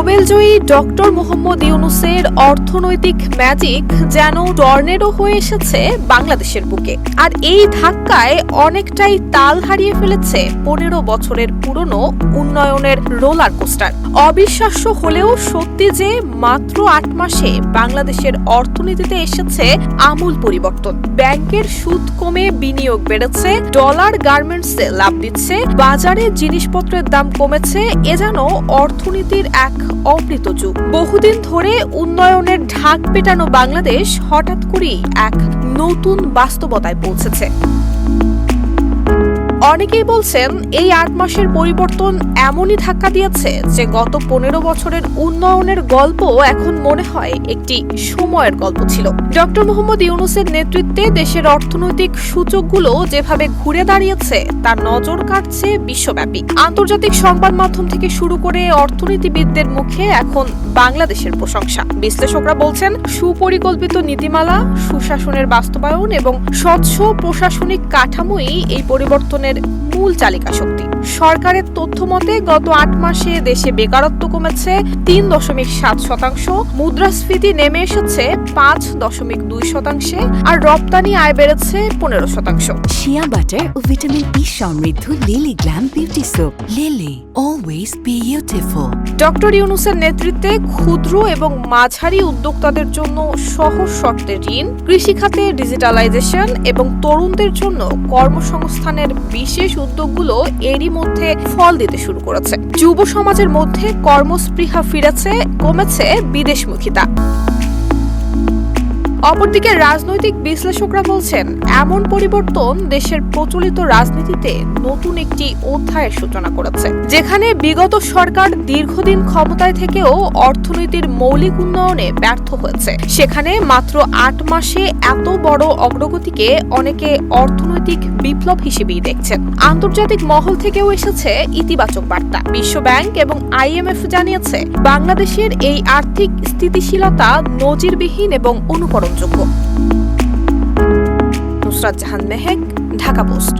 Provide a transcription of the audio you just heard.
নোবেলজয়ী doctor Mohammad ইউনূসের অর্থনৈতিক magic যেন tornado হয়ে এসেছে বাংলাদেশের বুকে। আর এই ধাক্কায় অনেকটাই তাল হারিয়ে ফেলেছে 15 বছরের পুরনো উন্নয়নের রোলার কোস্টার। অবিশ্বাস্য হলেও সত্যি যে মাত্র 8 মাসে বাংলাদেশের অর্থনীতিতে এসেছে আমূল পরিবর্তন। ব্যাংকের সুদ কমে বিনিয়োগ বেড়েছে, ডলার গার্মেন্টসে লাভ দিচ্ছে, বাজারে জিনিসপত্রের দাম কমেছে। এ যেন অর্থনীতির এক অমৃত যুগ। বহুদিন ধরে উন্নয়নের ঢাক পেটানো বাংলাদেশ হঠাৎ করেই এক নতুন বাস্তবতায় পৌঁছেছে। অনেকেই বলছেন এই 8 মাসের পরিবর্তন এমনই ধাক্কা দিয়েছে যে গত 15 বছরের উন্নয়নের গল্প এখন মনে হয় একটি সময়ের গল্প ছিল। ডক্টর মোহাম্মদ ইউনূসের নেতৃত্বে দেশের অর্থনৈতিক সূচকগুলো যেভাবে ঘুরে দাঁড়িয়েছে তার নজর কাটছে বিশ্বব্যাপী। আন্তর্জাতিক সংবাদ মাধ্যম থেকে শুরু করে অর্থনীতিবিদদের মুখে এখন বাংলাদেশের প্রশংসা। বিশ্লেষকরা বলছেন সুপরিকল্পিত নীতিমালা, সুশাসনের বাস্তবায়ন এবং স্বচ্ছ প্রশাসনিক কাঠামোই এই পরিবর্তনের মূল চালিকা শক্তি। সরকারের তথ্য মতে গত 8 মাসে দেশে বেকারত্ব কমেছে 3.7%, মুদ্রাস্ফীতি নেমে এসেছে 5.2%, আর রপ্তানি আয় বেড়েছে 15%। শিয়া বাটার ও ভিটামিন ই সমৃদ্ধ Lily glam beauty soap. Lily, always beautiful. Doctor ইউনূসের নেতৃত্বে ক্ষুদ্র এবং মাঝারি উদ্যোক্তাদের জন্য সহজ শর্তে ঋণ, কৃষিখাতে ডিজিটালাইজেশন এবং তরুণদের জন্য কর্মসংস্থানের বিশেষ উদ্যোগগুলো এরই মধ্যে ফল দিতে শুরু করেছে। যুব সমাজের মধ্যে কর্মস্পৃহা ফিরেছে, কমেছে বিদেশমুখিতা। অপরদিকে রাজনৈতিক বিশ্লেষকরা বলছেন এমন পরিবর্তন দেশের প্রচলিত রাজনীতিতে নতুন একটি অধ্যায়ের সূচনা করেছে। যেখানে বিগত সরকার দীর্ঘদিন ক্ষমতায় থেকেও অর্থনীতির মৌলিক উন্নয়নে ব্যর্থ হয়েছে, সেখানে মাত্র 8 মাসে এত বড় অগ্রগতিকে অনেকে অর্থনৈতিক বিপ্লব হিসেবেই দেখছেন। আন্তর্জাতিক মহল থেকেও এসেছে ইতিবাচক বার্তা। বিশ্ব ব্যাংক এবং IMF জানিয়েছে বাংলাদেশের এই আর্থিক স্থিতিশীলতা নজিরবিহীন এবং অনুকরণযোগ্য। নুসরাত জাহান মেহেক, ঢাকা পোস্ট।